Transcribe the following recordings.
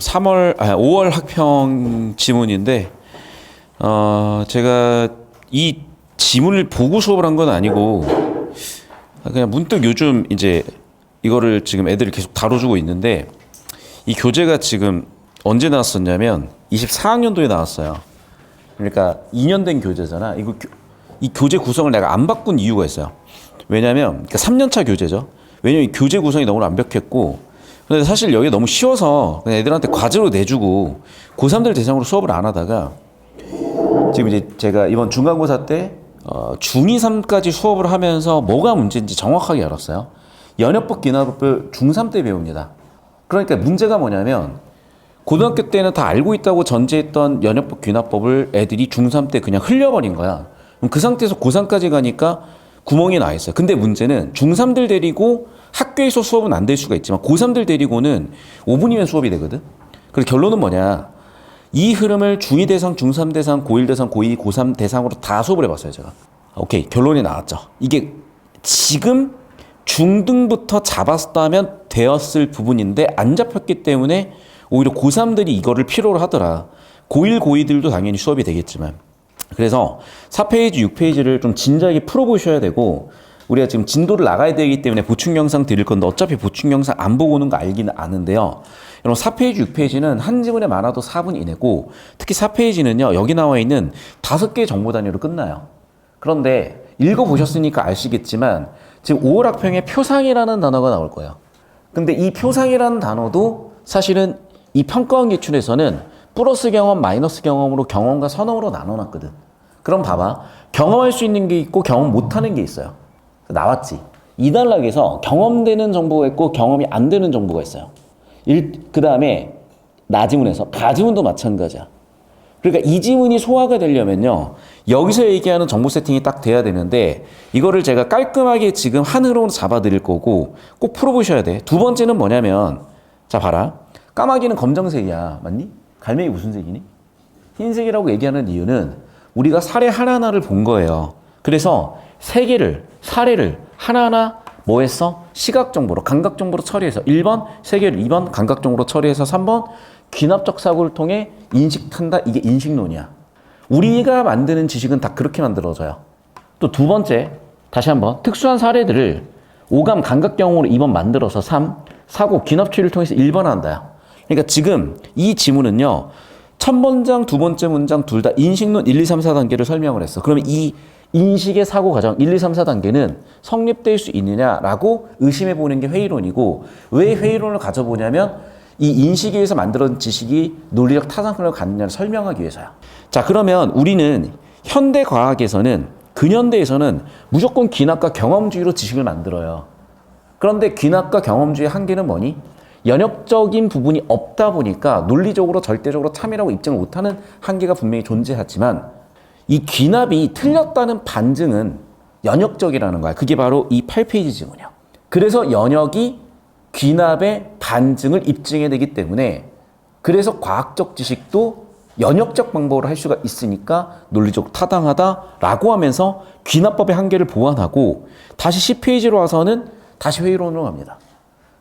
5월 학평 지문인데, 제가 이 지문을 보고 수업을 한 건 아니고, 그냥 문득 요즘 이제 이거를 지금 애들이 계속 다뤄주고 있는데, 이 교재가 지금 언제 나왔었냐면, 24학년도에 나왔어요. 그러니까 2년 된 교재잖아. 이 교재 구성을 내가 안 바꾼 이유가 있어요. 왜냐면, 그러니까 3년차 교재죠. 왜냐면 이 교재 구성이 너무 완벽했고, 근데 사실 여기 너무 쉬워서 그냥 애들한테 과제로 내주고 고3들 대상으로 수업을 안 하다가 지금 이제 제가 이번 중간고사 때 중2, 3까지 수업을 하면서 뭐가 문제인지 정확하게 알았어요. 연역법, 기납법을 중3 때 배웁니다. 그러니까 문제가 뭐냐면 고등학교 때는 다 알고 있다고 전제했던 연역법, 기납법을 애들이 중3 때 그냥 흘려버린 거야. 그럼 그 상태에서 고3까지 가니까 구멍이 나 있어요. 근데 문제는 중3들 데리고 학교에서 수업은 안 될 수가 있지만 고3들 데리고는 5분이면 수업이 되거든. 그래서 결론은 뭐냐. 이 흐름을 중2 대상, 중3 대상, 고1 대상, 고2, 고3 대상으로 다 수업을 해봤어요, 제가. 오케이, 결론이 나왔죠. 이게 지금 중등부터 잡았다면 되었을 부분인데 안 잡혔기 때문에 오히려 고3들이 이거를 필요로 하더라. 고1, 고2들도 당연히 수업이 되겠지만. 그래서 4페이지, 6페이지를 좀 진지하게 풀어보셔야 되고, 우리가 지금 진도를 나가야 되기 때문에 보충 영상 드릴 건데 어차피 보충 영상 안 보고 오는 거 알기는 아는데요. 여러분 4페이지, 6페이지는 한 지문에 많아도 4분 이내고 특히 4페이지는요. 여기 나와 있는 5개의 정보 단위로 끝나요. 그런데 읽어보셨으니까 아시겠지만 지금 5월 학평에 표상이라는 단어가 나올 거예요. 근데 이 표상이라는 단어도 사실은 이 평가원 기출에서는 플러스 경험, 마이너스 경험으로 경험과 선험으로 나눠놨거든. 그럼 봐봐. 경험할 수 있는 게 있고 경험 못하는 게 있어요. 나왔지. 2단락에서 경험되는 정보가 있고 경험이 안 되는 정보가 있어요. 그 다음에 나지문에서 가지문도 마찬가지야. 그러니까 이 지문이 소화가 되려면요. 여기서 얘기하는 정보 세팅이 딱 돼야 되는데 이거를 제가 깔끔하게 지금 한 흐름으로 잡아드릴 거고 꼭 풀어보셔야 돼. 두 번째는 뭐냐면 자 봐라. 까마귀는 검정색이야. 맞니? 갈매기 무슨 색이니? 흰색이라고 얘기하는 이유는 우리가 사례 하나하나를 본 거예요. 그래서 사례를 하나하나 뭐 했어? 시각 정보로, 감각 정보로 처리해서 1번 세계를 2번 감각 정보로 처리해서 3번 귀납적 사고를 통해 인식한다. 이게 인식론이야. 우리가 만드는 지식은 다 그렇게 만들어져요. 또 두 번째, 다시 한번 특수한 사례들을 오감, 감각 경험으로 2번 만들어서 3, 사고, 귀납 추리를 통해서 1번 한다. 그러니까 지금 이 지문은요. 첫 문장, 두 번째 문장 둘 다 인식론 1, 2, 3, 4단계를 설명을 했어. 그러면 이 인식의 사고 과정 1, 2, 3, 4단계는 성립될 수 있느냐라고 의심해 보는 게 회의론이고 왜 회의론을 가져보냐면 이 인식에 의해서 만들어진 지식이 논리적 타당성을 갖느냐를 설명하기 위해서야. 자, 그러면 우리는 현대 과학에서는 근현대에서는 무조건 귀납과 경험주의로 지식을 만들어요. 그런데 귀납과 경험주의의 한계는 뭐니? 연역적인 부분이 없다 보니까 논리적으로 절대적으로 참이라고 입증을 못하는 한계가 분명히 존재하지만 이 귀납이 틀렸다는 반증은 연역적이라는 거야. 그게 바로 이 8페이지 지문이야. 그래서 연역이 귀납의 반증을 입증해내기 때문에 그래서 과학적 지식도 연역적 방법으로 할 수가 있으니까 논리적 타당하다라고 하면서 귀납법의 한계를 보완하고 다시 10페이지로 와서는 다시 회의론으로 갑니다.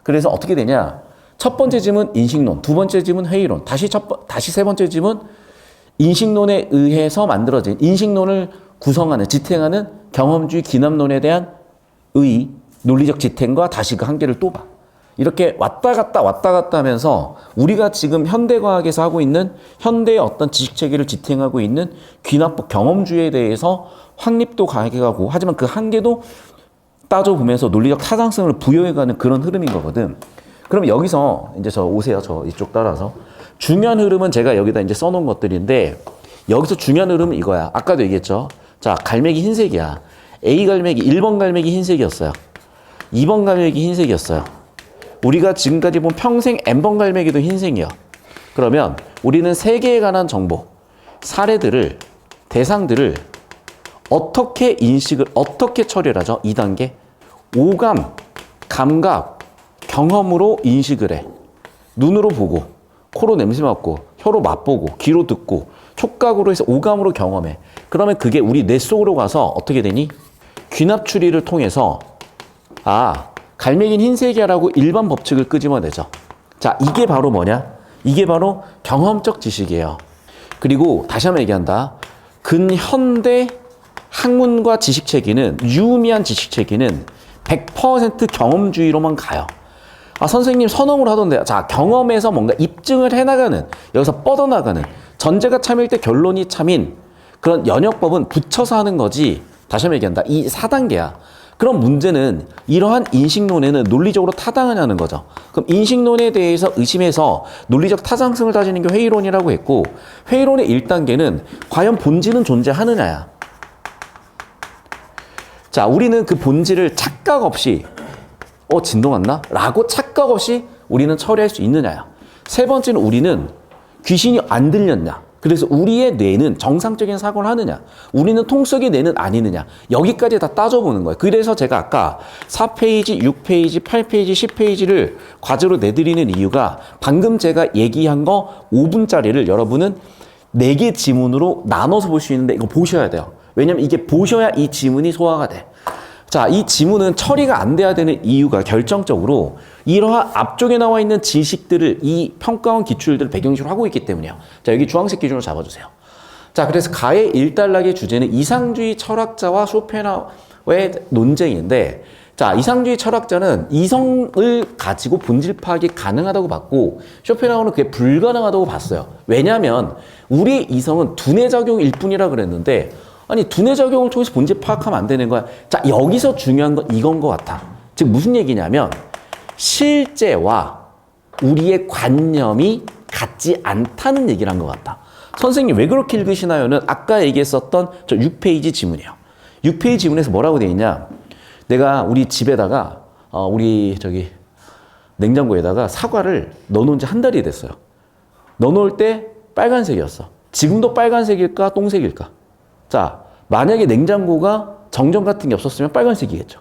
그래서 어떻게 되냐? 첫 번째 지문 인식론, 두 번째 지문 회의론, 다시 세 번째 지문 인식론에 의해서 만들어진 인식론을 구성하는, 지탱하는 경험주의 기납론에 대한 논리적 지탱과 다시 그 한계를 또 봐. 이렇게 왔다 갔다 하면서 우리가 지금 현대과학에서 하고 있는 현대의 어떤 지식체계를 지탱하고 있는 귀납법 경험주의에 대해서 확립도 가해가고 하지만 그 한계도 따져보면서 논리적 타당성을 부여해가는 그런 흐름인 거거든. 그럼 여기서 이제 오세요. 이쪽 따라서. 중요한 흐름은 제가 여기다 이제 써놓은 것들인데 여기서 중요한 흐름은 이거야. 아까도 얘기했죠. 자, 갈매기 흰색이야. A 갈매기, 1번 갈매기 흰색이었어요. 2번 갈매기 흰색이었어요. 우리가 지금까지 본 평생 N번 갈매기도 흰색이야. 그러면 우리는 세계에 관한 정보, 사례들을, 대상들을 어떻게 인식을, 어떻게 처리를 하죠? 2단계. 오감, 감각, 경험으로 인식을 해. 눈으로 보고. 코로 냄새 맡고, 혀로 맛보고, 귀로 듣고, 촉각으로 해서 오감으로 경험해. 그러면 그게 우리 뇌 속으로 가서 어떻게 되니? 귀납 추리를 통해서 갈매기는 흰색이야라고 일반 법칙을 끄집어내죠. 자, 이게 바로 뭐냐? 이게 바로 경험적 지식이에요. 그리고 다시 한번 얘기한다. 근현대 학문과 지식체계는, 유의미한 지식체계는 100% 경험주의로만 가요. 아, 선생님 선언을 하던데, 자, 경험에서 뭔가 입증을 해나가는, 여기서 뻗어나가는, 전제가 참일 때 결론이 참인 그런 연역법은 붙여서 하는 거지. 다시 한번 얘기한다. 이 4단계야. 그럼 문제는 이러한 인식론에는 논리적으로 타당하냐는 거죠. 그럼 인식론에 대해서 의심해서 논리적 타당성을 따지는 게 회의론이라고 했고, 회의론의 1단계는 과연 본질은 존재하느냐야. 자, 우리는 그 본질을 착각 없이 진동 왔나? 라고 착각 없이 우리는 처리할 수 있느냐야. 세 번째는 우리는 귀신이 안 들렸냐? 그래서 우리의 뇌는 정상적인 사고를 하느냐? 우리는 통속의 뇌는 아니느냐? 여기까지 다 따져보는 거예요. 그래서 제가 아까 4페이지, 6페이지, 8페이지, 10페이지를 과제로 내드리는 이유가 방금 제가 얘기한 거 5분짜리를 여러분은 4개 지문으로 나눠서 볼 수 있는데 이거 보셔야 돼요. 왜냐면 이게 보셔야 이 지문이 소화가 돼. 자, 이 지문은 처리가 안 돼야 되는 이유가 결정적으로 이러한 앞쪽에 나와 있는 지식들을, 이 평가원 기출들을 배경식으로 하고 있기 때문이에요. 자, 여기 주황색 기준으로 잡아주세요. 자, 그래서 가의 일단락의 주제는 이상주의 철학자와 쇼펜하우의 논쟁인데, 자, 이상주의 철학자는 이성을 가지고 본질 파악이 가능하다고 봤고, 쇼펜하우는 그게 불가능하다고 봤어요. 왜냐하면 우리의 이성은 두뇌작용일 뿐이라 그랬는데, 아니, 두뇌작용을 통해서 본질 파악하면 안 되는 거야. 자, 여기서 중요한 건 이건 것 같아. 즉 무슨 얘기냐면 실제와 우리의 관념이 같지 않다는 얘기를 한 것 같다. 선생님 왜 그렇게 읽으시나요는 아까 얘기했었던 저 6페이지 지문이에요. 6페이지 지문에서 뭐라고 돼 있냐. 내가 우리 집에다가 우리 저기 냉장고에다가 사과를 넣어놓은 지 한 달이 됐어요. 넣어놓을 때 빨간색이었어. 지금도 빨간색일까 똥색일까? 자, 만약에 냉장고가 정전 같은 게 없었으면 빨간색이겠죠.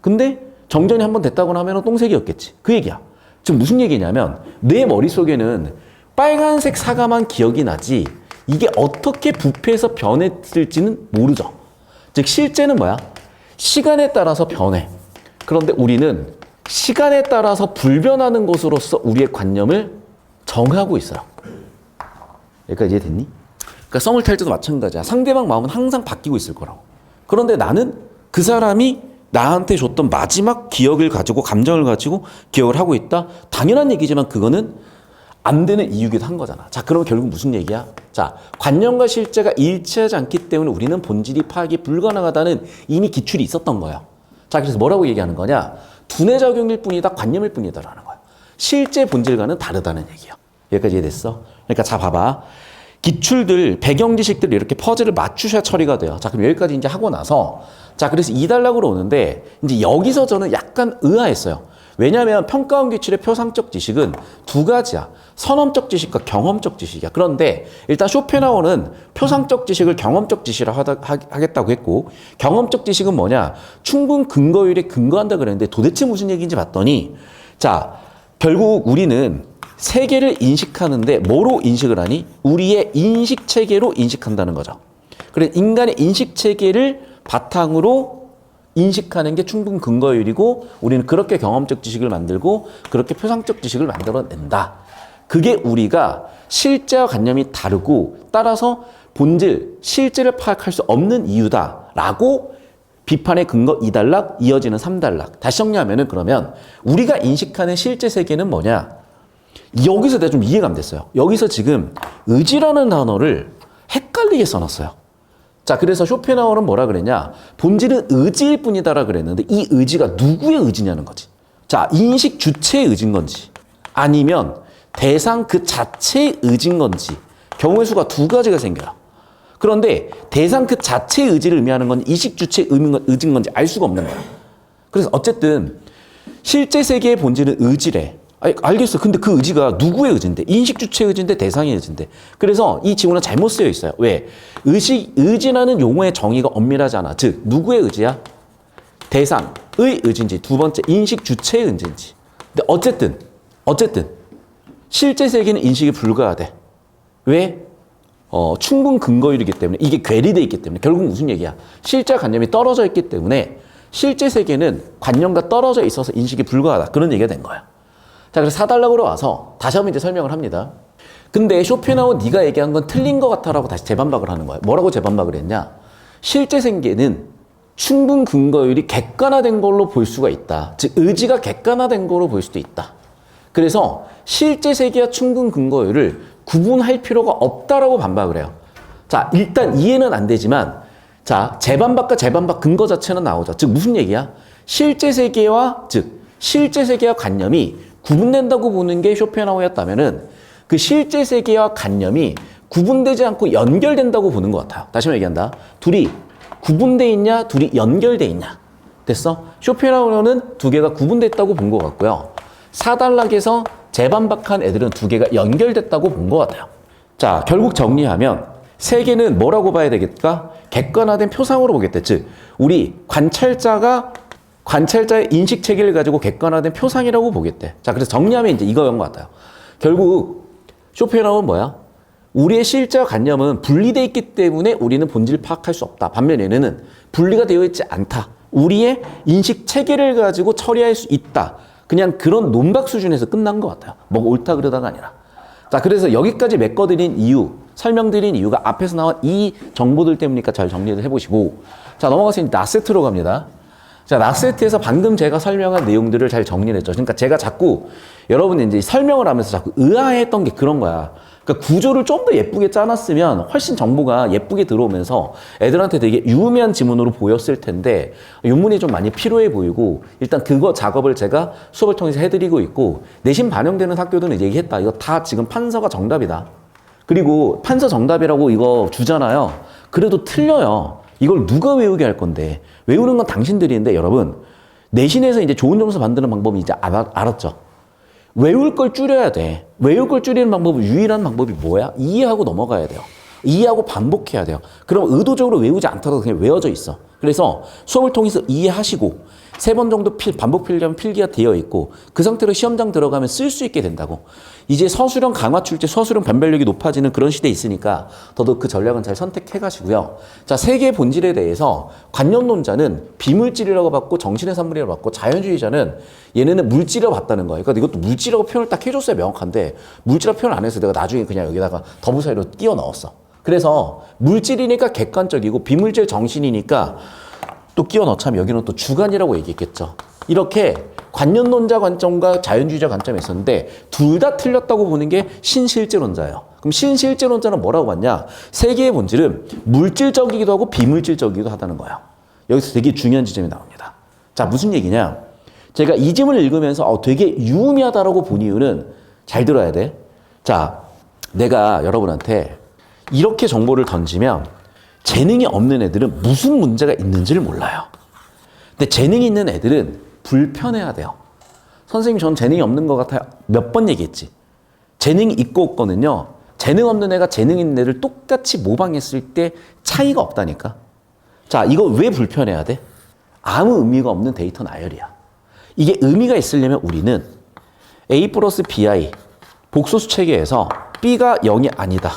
근데 정전이 한번 됐다고 하면 똥색이었겠지. 그 얘기야. 지금 무슨 얘기냐면 내 머릿속에는 빨간색 사과만 기억이 나지 이게 어떻게 부패해서 변했을지는 모르죠. 즉 실제는 뭐야? 시간에 따라서 변해. 그런데 우리는 시간에 따라서 불변하는 것으로서 우리의 관념을 정하고 있어요. 여기까지 이해됐니? 그러니까 썸을 탈 때도 마찬가지야. 상대방 마음은 항상 바뀌고 있을 거라고. 그런데 나는 그 사람이 나한테 줬던 마지막 기억을 가지고 감정을 가지고 기억을 하고 있다. 당연한 얘기지만 그거는 안 되는 이유기도 한 거잖아. 자, 그럼 결국 무슨 얘기야? 자, 관념과 실제가 일치하지 않기 때문에 우리는 본질이 파악이 불가능하다는 이미 기출이 있었던 거예요. 자, 그래서 뭐라고 얘기하는 거냐? 두뇌작용일 뿐이다, 관념일 뿐이다라는 거야. 실제 본질과는 다르다는 얘기야. 여기까지 이해됐어? 그러니까 자, 봐봐. 기출들, 배경 지식들 이렇게 퍼즐을 맞추셔야 처리가 돼요. 자, 그럼 여기까지 이제 하고 나서 자, 그래서 2단락으로 오는데 이제 여기서 저는 약간 의아했어요. 왜냐하면 평가원 기출의 표상적 지식은 두 가지야. 선험적 지식과 경험적 지식이야. 그런데 일단 쇼펜하우어는 표상적 지식을 경험적 지식이라 하겠다고 했고, 경험적 지식은 뭐냐? 충분 근거율에 근거한다 그랬는데 도대체 무슨 얘기인지 봤더니, 자, 결국 우리는 세계를 인식하는데 뭐로 인식을 하니? 우리의 인식 체계로 인식한다는 거죠. 그래서 인간의 인식 체계를 바탕으로 인식하는 게 충분 근거율이고, 우리는 그렇게 경험적 지식을 만들고 그렇게 표상적 지식을 만들어낸다. 그게 우리가 실제와 관념이 다르고 따라서 본질, 실제를 파악할 수 없는 이유다라고 비판의 근거 2단락, 이어지는 3단락. 다시 정리하면은 그러면 우리가 인식하는 실제 세계는 뭐냐? 여기서 내가 좀 이해가 안 됐어요. 여기서 지금 의지라는 단어를 헷갈리게 써놨어요. 자, 그래서 쇼펜하우어는 뭐라 그랬냐? 본질은 의지일 뿐이다라 그랬는데 이 의지가 누구의 의지냐는 거지. 자, 인식 주체의 의지인 건지 아니면 대상 그 자체의 의지인 건지 경우의 수가 두 가지가 생겨요. 그런데 대상 그 자체의 의지를 의미하는 건 인식 주체의 의지인 건지 알 수가 없는 거야. 그래서 어쨌든 실제 세계의 본질은 의지래. 아니, 알겠어. 근데 그 의지가 누구의 의지인데? 인식 주체의 의지인데 대상의 의지인데. 그래서 이 지문은 잘못 쓰여 있어요. 왜? 의지라는 용어의 정의가 엄밀하지 않아. 즉, 누구의 의지야? 대상의 의지인지, 두 번째, 인식 주체의 의지인지. 근데 어쨌든, 실제 세계는 인식이 불가하대. 왜? 충분 근거율이기 때문에, 이게 괴리되어 있기 때문에, 결국 무슨 얘기야? 실제 관념이 떨어져 있기 때문에, 실제 세계는 관념과 떨어져 있어서 인식이 불가하다. 그런 얘기가 된 거야. 자, 그래서 4단락으로 와서 다시 한번 이제 설명을 합니다. 근데 쇼펜하우 네가 얘기한 건 틀린 것 같아라고 다시 재반박을 하는 거예요. 뭐라고 재반박을 했냐? 실제 생계는 충분 근거율이 객관화된 걸로 볼 수가 있다. 즉 의지가 객관화된 걸로 볼 수도 있다. 그래서 실제 세계와 충분 근거율을 구분할 필요가 없다라고 반박을 해요. 자, 일단 이해는 안 되지만 자, 재반박과 재반박 근거 자체는 나오죠. 즉 무슨 얘기야? 실제 세계와 관념이 구분된다고 보는 게 쇼펜하우였다면은 그 실제 세계와 관념이 구분되지 않고 연결된다고 보는 것 같아요. 다시 한번 얘기한다. 둘이 구분돼 있냐, 둘이 연결돼 있냐. 됐어? 쇼펜하우는 두 개가 구분됐다고 본 것 같고요. 4단락에서 재반박한 애들은 두 개가 연결됐다고 본 것 같아요. 자, 결국 정리하면 세계는 뭐라고 봐야 되겠까? 객관화된 표상으로 보겠다. 즉, 우리 관찰자의 인식 체계를 가지고 객관화된 표상이라고 보겠대. 자, 그래서 정리하면 이제 이거인 것 같아요. 결국 쇼펜하우는 뭐야? 우리의 실제와 관념은 분리되어 있기 때문에 우리는 본질을 파악할 수 없다. 반면 얘네는 분리가 되어 있지 않다. 우리의 인식 체계를 가지고 처리할 수 있다. 그냥 그런 논박 수준에서 끝난 것 같아요. 뭐 옳다 그러다가 아니라. 자, 그래서 여기까지 메꿔드린 이유, 설명드린 이유가 앞에서 나온 이 정보들 때문이니까 잘 정리를 해보시고, 자, 넘어가서 이제 낫세트로 갑니다. 자, 낫세트에서 방금 제가 설명한 내용들을 잘 정리를 했죠. 그러니까 제가 자꾸 여러분이 이제 설명을 하면서 자꾸 의아했던 게 그런 거야. 그러니까 구조를 좀 더 예쁘게 짜놨으면 훨씬 정보가 예쁘게 들어오면서 애들한테 되게 유의미한 지문으로 보였을 텐데 윤문이 좀 많이 필요해 보이고 일단 그거 작업을 제가 수업을 통해서 해드리고 있고 내신 반영되는 학교들은 얘기했다. 이거 다 지금 판서가 정답이다. 그리고 판서 정답이라고 이거 주잖아요. 그래도 틀려요. 이걸 누가 외우게 할 건데 외우는 건 당신들인데 여러분 내신에서 이제 좋은 점수 만드는 방법이 이제 알았죠. 외울 걸 줄여야 돼. 외울 걸 줄이는 방법은 유일한 방법이 뭐야? 이해하고 넘어가야 돼요. 이해하고 반복해야 돼요. 그럼 의도적으로 외우지 않더라도 그냥 외워져 있어. 그래서 수업을 통해서 이해하시고 3번 정도 반복 필기하면 필기가 되어 있고 그 상태로 시험장 들어가면 쓸 수 있게 된다고. 이제 서술형 강화 출제, 서술형 변별력이 높아지는 그런 시대에 있으니까 더더욱 그 전략은 잘 선택해 가시고요. 자, 세계의 본질에 대해서 관념론자는 비물질이라고 봤고 정신의 산물이라고 봤고 자연주의자는 얘네는 물질이라고 봤다는 거예요. 그러니까 이것도 물질이라고 표현을 딱 해줬어야 명확한데 물질이라고 표현 안 해서 내가 나중에 그냥 여기다가 더블 사이로 끼워 넣었어. 그래서 물질이니까 객관적이고 비물질 정신이니까 또 끼워 넣자면 여기는 또 주관이라고 얘기했겠죠. 이렇게 관념론자 관점과 자연주의자 관점이 있었는데 둘 다 틀렸다고 보는 게 신실제론자예요. 그럼 신실제론자는 뭐라고 봤냐? 세계의 본질은 물질적이기도 하고 비물질적이기도 하다는 거예요. 여기서 되게 중요한 지점이 나옵니다. 자, 무슨 얘기냐? 제가 이 지문을 읽으면서 되게 유의미하다라고 본 이유는 잘 들어야 돼. 자, 내가 여러분한테 이렇게 정보를 던지면 재능이 없는 애들은 무슨 문제가 있는지를 몰라요. 근데 재능이 있는 애들은 불편해야 돼요. 선생님, 전 재능이 없는 것 같아요. 몇 번 얘기했지. 재능이 있고 없거든요. 재능 없는 애가 재능 있는 애를 똑같이 모방했을 때 차이가 없다니까. 자, 이거 왜 불편해야 돼? 아무 의미가 없는 데이터 나열이야. 이게 의미가 있으려면 우리는 A 플러스 BI 복소수 체계에서 B가 0이 아니다.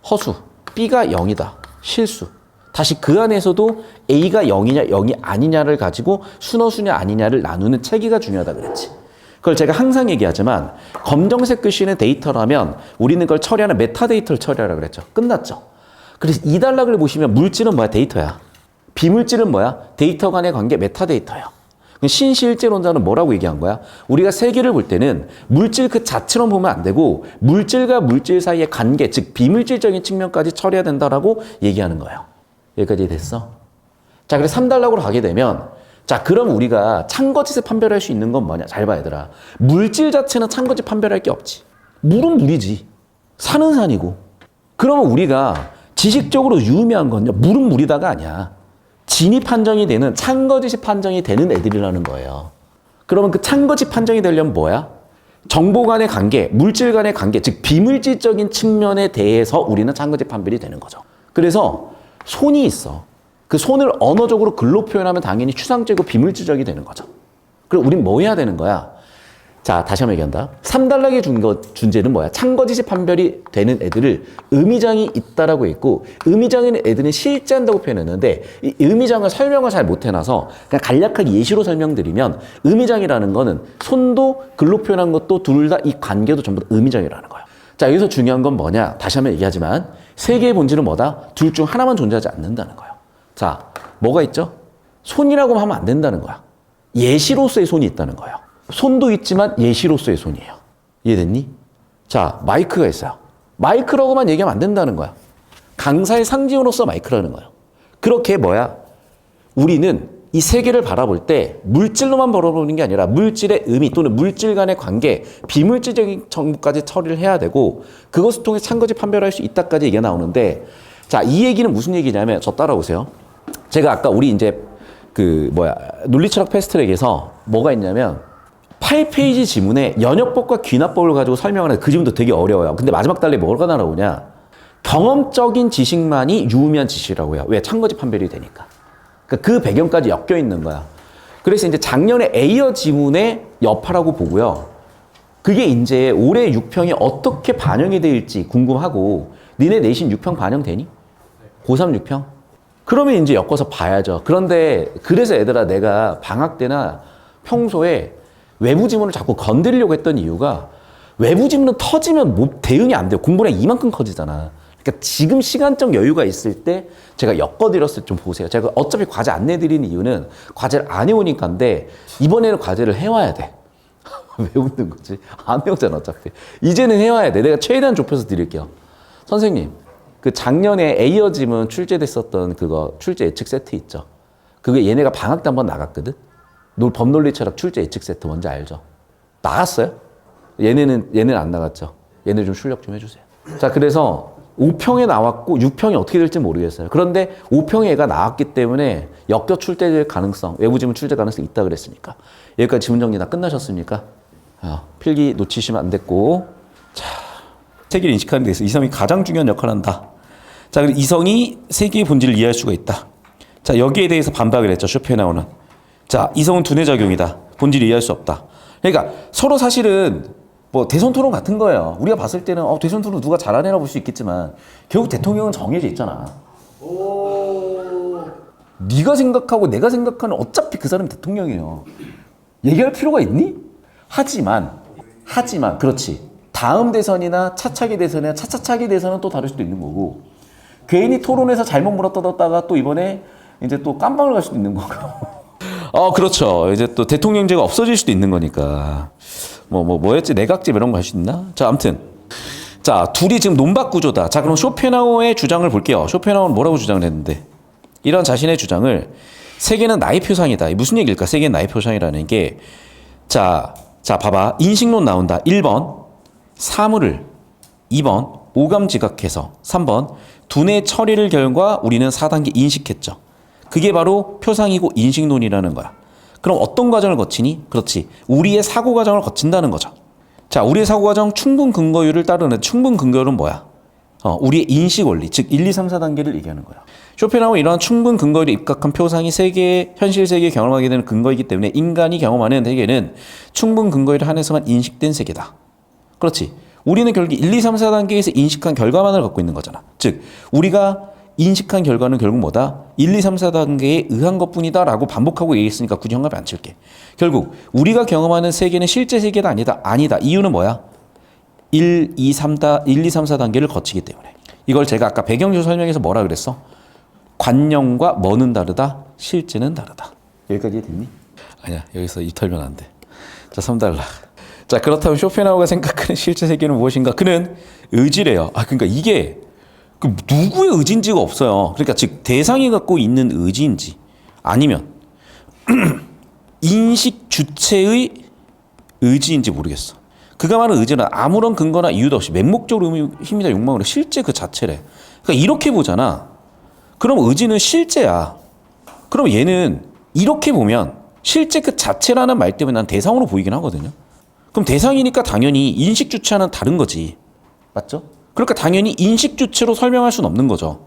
허수. B가 0이다. 실수. 다시 그 안에서도 A가 0이냐 0이 아니냐를 가지고 순허수냐 아니냐를 나누는 체계가 중요하다 그랬지. 그걸 제가 항상 얘기하지만 검정색 글씨는 데이터라면 우리는 그걸 처리하는 메타데이터를 처리하라 그랬죠. 끝났죠. 그래서 이 단락을 보시면 물질은 뭐야? 데이터야. 비물질은 뭐야? 데이터 간의 관계 메타데이터야. 신실제론자는 뭐라고 얘기한 거야? 우리가 세계를 볼 때는 물질 그 자체로 보면 안 되고 물질과 물질 사이의 관계, 즉 비물질적인 측면까지 처리해야 된다라고 얘기하는 거예요. 여기까지 됐어? 자, 그래서 3단락으로 가게 되면 자, 그럼 우리가 찬거짓을 판별할 수 있는 건 뭐냐? 잘 봐, 얘들아. 물질 자체는 찬거짓 판별할 게 없지. 물은 물이지. 산은 산이고. 그러면 우리가 지식적으로 유의미한 건요, 물은 물이다가 아니야. 진이 판정이 되는 찬거짓이 판정이 되는 애들이라는 거예요. 그러면 그 찬거짓 판정이 되려면 뭐야? 정보 간의 관계, 물질 간의 관계, 즉 비물질적인 측면에 대해서 우리는 찬거짓 판별이 되는 거죠. 그래서 손이 있어. 그 손을 언어적으로 글로 표현하면 당연히 추상적이고 비물질적이 되는 거죠. 그럼 우린 뭐 해야 되는 거야? 자, 다시 한번 얘기한다. 3단락의 준제는 뭐야? 창거지시 판별이 되는 애들을 의미장이 있다라고 했고, 의미장인 애들은 실제한다고 표현했는데, 이 의미장을 설명을 잘 못해놔서 그냥 간략하게 예시로 설명드리면, 의미장이라는 거는 손도 글로 표현한 것도 둘 다 이 관계도 전부 다 의미장이라는 거야. 자, 여기서 중요한 건 뭐냐? 다시 한번 얘기하지만, 세계의 본질은 뭐다? 둘 중 하나만 존재하지 않는다는 거야. 자, 뭐가 있죠? 손이라고 하면 안 된다는 거야. 예시로서의 손이 있다는 거야. 손도 있지만 예시로서의 손이에요. 이해됐니? 자, 마이크가 있어요. 마이크라고만 얘기하면 안 된다는 거야. 강사의 상징으로서 마이크라는 거예요. 그렇게 뭐야? 우리는 이 세계를 바라볼 때 물질로만 바라보는 게 아니라 물질의 의미 또는 물질 간의 관계, 비물질적인 정보까지 처리를 해야 되고 그것을 통해 창거지 판별할 수 있다까지 얘기가 나오는데 자, 이 얘기는 무슨 얘기냐면 저 따라오세요. 제가 아까 우리 이제 논리철학 패스트트랙에서 뭐가 있냐면 8페이지 지문에 연역법과 귀납법을 가지고 설명을 해서 그 지문도 되게 어려워요. 근데 마지막 단락에 뭐가 나오냐? 경험적인 지식만이 유의미한 지식이라고 해요. 왜? 창거지 판별이 되니까. 그러니까 그 배경까지 엮여 있는 거야. 그래서 이제 작년에 A어 지문의 여파라고 보고요. 그게 이제 올해 6평이 어떻게 반영이 될지 궁금하고 니네 내신 6평 반영되니? 고3 6평? 그러면 이제 엮어서 봐야죠. 그런데 그래서 얘들아 내가 방학 때나 평소에 외부 지문을 자꾸 건드리려고 했던 이유가 외부 지문은 터지면 뭐 대응이 안 돼요. 공부량 이만큼 커지잖아. 그러니까 지금 시간적 여유가 있을 때 제가 엮어드렸을 때 좀 보세요. 제가 어차피 과제 안 내드리는 이유는 과제를 안 해오니까인데 이번에는 과제를 해와야 돼. 왜 웃는 거지? 안 해오잖아 어차피. 이제는 해와야 돼. 내가 최대한 좁혀서 드릴게요. 선생님, 그 작년에 A어 지문 출제됐었던 그거 출제 예측 세트 있죠? 그게 얘네가 방학 때 한번 나갔거든? 법논리 철학 출제 예측 세트 뭔지 알죠? 나갔어요? 얘네는 안 나갔죠? 얘네 좀 출력 좀 해주세요. 자, 그래서 5평에 나왔고 6평이 어떻게 될지 모르겠어요. 그런데 5평에 얘가 나왔기 때문에 엮여 출제될 가능성, 외부 지문 출제 가능성이 있다 그랬으니까. 여기까지 지문 정리 다 끝나셨습니까? 필기 놓치시면 안 됐고. 자, 세계를 인식하는 데 있어서 이성이 가장 중요한 역할을 한다. 자, 그리고 이성이 세계의 본질을 이해할 수가 있다. 자, 여기에 대해서 반박을 했죠. 쇼펜하우는. 자, 이성은 두뇌 작용이다. 본질을 이해할 수 없다. 그러니까 서로 사실은 뭐 대선 토론 같은 거예요. 우리가 봤을 때는 대선 토론 누가 잘하네라 볼 수 있겠지만 결국 대통령은 정해져 있잖아. 네가 생각하고 내가 생각하는 어차피 그 사람이 대통령이에요. 얘기할 필요가 있니? 하지만 그렇지. 다음 대선이나 차차기 대선이나 차차차기 대선은 또 다를 수도 있는 거고 괜히 토론에서 잘못 물어뜯었다가 또 이번에 이제 또 깜빵을 갈 수도 있는 거고. 그렇죠. 이제 또 대통령제가 없어질 수도 있는 거니까. 뭐였지? 내각제 이런 거 할 수 있나? 자, 아무튼. 자, 둘이 지금 논박 구조다. 자, 그럼 쇼펜하우의 주장을 볼게요. 쇼펜하우는 뭐라고 주장을 했는데? 이런 자신의 주장을 세계는 나의 표상이다. 무슨 얘기일까? 세계는 나의 표상이라는 게. 자, 봐봐. 인식론 나온다. 1번. 사물을. 2번. 오감 지각해서. 3번. 두뇌 처리를 결과 우리는 4단계 인식했죠. 그게 바로 표상이고 인식론이라는 거야. 그럼 어떤 과정을 거치니? 그렇지. 우리의 사고 과정을 거친다는 거죠. 자, 우리의 사고 과정 충분 근거율을 따르는 충분 근거율은 뭐야? 우리의 인식 원리, 즉 1, 2, 3, 4단계를 얘기하는 거야. 쇼펜하우는 이러한 충분 근거율에 입각한 표상이 현실 세계에 경험하게 되는 근거이기 때문에 인간이 경험하는 세계는 충분 근거율에 한해서만 인식된 세계다. 그렇지. 우리는 결국 1, 2, 3, 4단계에서 인식한 결과만을 갖고 있는 거잖아. 즉, 우리가 인식한 결과는 결국 뭐다? 1, 2, 3, 4단계에 의한 것뿐이다 라고 반복하고 얘기했으니까 굳이 형답이 안 칠게. 결국 우리가 경험하는 세계는 실제 세계가 아니다. 이유는 뭐야? 1, 2, 3, 4단계를 거치기 때문에. 이걸 제가 아까 배경조 설명에서 뭐라 그랬어? 관념과 뭐는 다르다? 실제는 다르다. 여기까지 됐니? 아니야. 여기서 입 털면 안 돼. 자, 3달러. 자, 그렇다면 쇼펜하우가 생각하는 실제 세계는 무엇인가? 그는 의지래요. 그러니까 이게 누구의 의지인지가 없어요. 그러니까 즉 대상이 갖고 있는 의지인지 아니면 인식 주체의 의지인지 모르겠어. 그가 말하는 의지는 아무런 근거나 이유도 없이 맹목적으로 힘이나 욕망으로 실제 그 자체래. 그러니까 이렇게 보잖아. 그럼 의지는 실제야. 그럼 얘는 이렇게 보면 실제 그 자체라는 말 때문에 난 대상으로 보이긴 하거든요. 그럼 대상이니까 당연히 인식 주체와는 다른 거지. 맞죠? 그러니까 당연히 인식 주체로 설명할 수는 없는 거죠.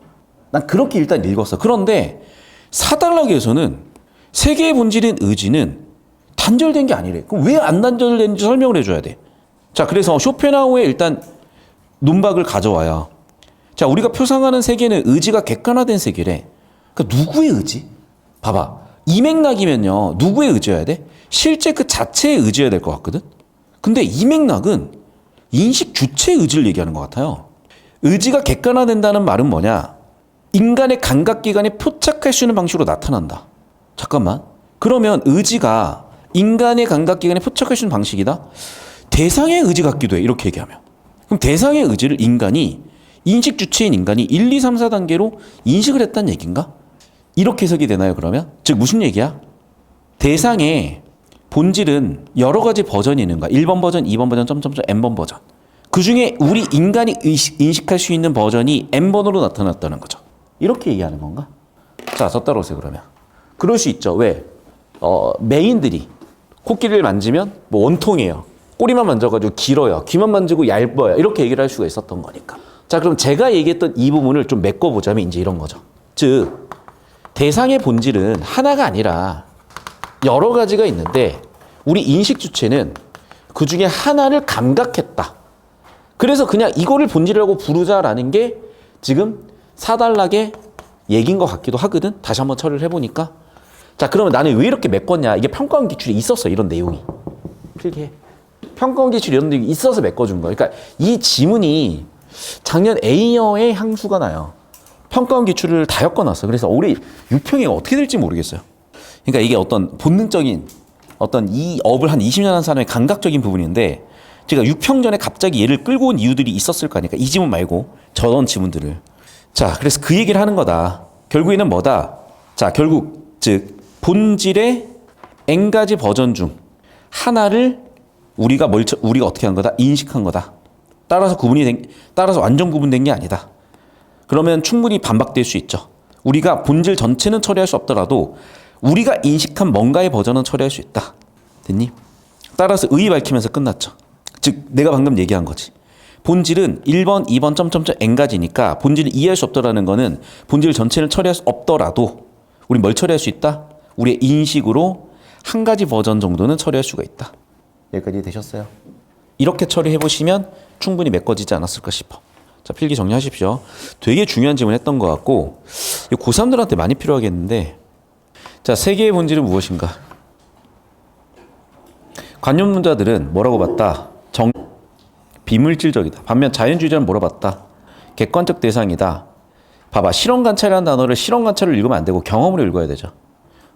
난 그렇게 일단 읽었어. 그런데 사달락에서는 세계의 본질인 의지는 단절된 게 아니래. 그럼 왜 안 단절됐는지 설명을 해줘야 돼. 자, 그래서 쇼펜하우의 일단 논박을 가져와야. 자, 우리가 표상하는 세계는 의지가 객관화된 세계래. 그러니까 누구의 의지? 봐봐. 이 맥락이면요. 누구의 의지여야 돼? 실제 그 자체의 의지여야 될 것 같거든? 근데 이 맥락은 인식 주체의 의지를 얘기하는 것 같아요. 의지가 객관화된다는 말은 뭐냐? 인간의 감각기관에 포착할 수 있는 방식으로 나타난다. 잠깐만. 그러면 의지가 인간의 감각기관에 포착할 수 있는 방식이다? 대상의 의지 같기도 해. 이렇게 얘기하면. 그럼 대상의 의지를 인간이 인식 주체인 인간이 1, 2, 3, 4단계로 인식을 했다는 얘기인가? 이렇게 해석이 되나요, 그러면? 즉 무슨 얘기야? 대상의 본질은 여러 가지 버전이 있는 거야. 1번 버전, 2번 버전, 점점점 n번 버전. 그중에 우리 인간이 인식할 수 있는 버전이 n번으로 나타났다는 거죠. 이렇게 얘기하는 건가? 자, 저 따라오세요, 그러면. 그럴 수 있죠. 왜? 메인들이 코끼리를 만지면 뭐 원통이에요. 꼬리만 만져가지고 길어요. 귀만 만지고 얇아요. 이렇게 얘기를 할 수가 있었던 거니까. 자, 그럼 제가 얘기했던 이 부분을 좀 메꿔보자면 이제 이런 거죠. 즉, 대상의 본질은 하나가 아니라 여러 가지가 있는데 우리 인식 주체는 그 중에 하나를 감각했다. 그래서 그냥 이거를 본질이라고 부르자라는 게 지금 4단락의 얘기인 것 같기도 하거든. 다시 한번 처리를 해보니까. 자, 그러면 나는 왜 이렇게 메꿨냐. 이게 평가원 기출이 있었어. 이런 내용이. 필기해. 평가원 기출이 이런 내용이 있어서 메꿔준 거야. 그러니까 이 지문이 작년 A여의 향수가 나요. 평가원 기출을 다 엮어놨어. 그래서 올해 6평이 어떻게 될지 모르겠어요. 그러니까 이게 어떤 본능적인 어떤 이 업을 한 20년 한 사람의 감각적인 부분인데 제가 6평 전에 갑자기 얘를 끌고 온 이유들이 있었을 거니까 이 지문 말고 저런 지문들을. 자, 그래서 그 얘기를 하는 거다. 결국에는 뭐다? 자, 결국 즉 본질의 n가지 버전 중 하나를 우리가 어떻게 한 거다? 인식한 거다. 따라서 완전 구분된 게 아니다. 그러면 충분히 반박될 수 있죠. 우리가 본질 전체는 처리할 수 없더라도 우리가 인식한 뭔가의 버전은 처리할 수 있다. 됐니? 따라서 의의 밝히면서 끝났죠. 즉 내가 방금 얘기한 거지. 본질은 1번, 2번, 점점점 n가지니까 본질을 이해할 수 없다라는 거는 본질 전체를 처리할 수 없더라도 우리 뭘 처리할 수 있다? 우리의 인식으로 한 가지 버전 정도는 처리할 수가 있다. 여기까지 되셨어요? 이렇게 처리해보시면 충분히 메꿔지지 않았을까 싶어. 자, 필기 정리하십시오. 되게 중요한 질문 했던 것 같고 고3들한테 많이 필요하겠는데 자, 세계의 본질은 무엇인가? 관념론자들은 뭐라고 봤다? 비물질적이다. 반면 자연주의자는 뭐라고 봤다? 객관적 대상이다. 봐봐. 실험관찰이라는 단어를 실험관찰을 읽으면 안 되고 경험으로 읽어야 되죠.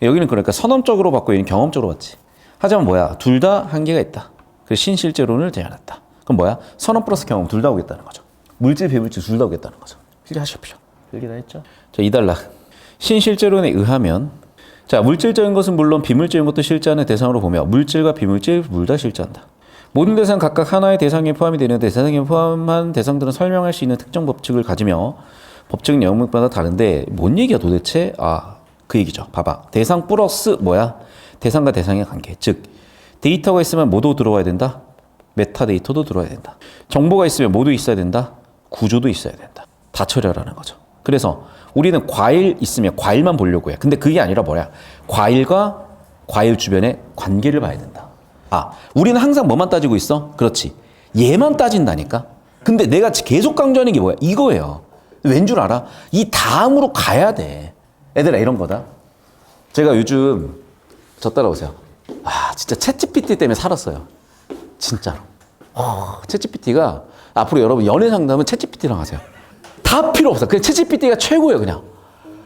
여기는 그러니까 선험적으로 봤고 여기는 경험적으로 봤지. 하지만 뭐야? 둘 다 한계가 있다. 그래서 신실제론을 제안했다. 그럼 뭐야? 선험 플러스 경험 둘 다 오겠다는 거죠. 물질, 비물질 둘 다 오겠다는 거죠. 필기하십시오. 필기 다 했죠? 자, 2단락. 신실제론에 의하면 자, 물질적인 것은 물론 비물질적인 것도 실제하는 대상으로 보며 물질과 비물질 둘 다 실제한다. 모든 대상 각각 하나의 대상에 포함이 되는데 대상에 포함한 대상들은 설명할 수 있는 특정 법칙을 가지며 법칙 영역마다 다른데 뭔 얘기야 도대체? 아, 그 얘기죠. 봐봐. 대상 플러스 뭐야? 대상과 대상의 관계. 즉 데이터가 있으면 모두 들어와야 된다. 메타데이터도 들어와야 된다. 정보가 있으면 모두 있어야 된다. 구조도 있어야 된다. 다 처리하라는 거죠. 그래서 우리는 과일 있으면 과일만 보려고 해. 근데 그게 아니라 뭐야? 과일과 과일 주변의 관계를 봐야 된다. 아, 우리는 항상 뭐만 따지고 있어? 그렇지. 얘만 따진다니까? 근데 내가 계속 강조하는 게 뭐야? 이거예요. 왠 줄 알아? 이 다음으로 가야 돼. 애들아, 이런 거다. 제가 요즘 저 따라오세요. 아, 진짜 챗GPT 때문에 살았어요. 진짜로. 챗GPT가 앞으로 여러분 연애 상담은 챗GPT랑 하세요. 다 필요 없어. 그냥 챗GPT가 최고예요, 그냥.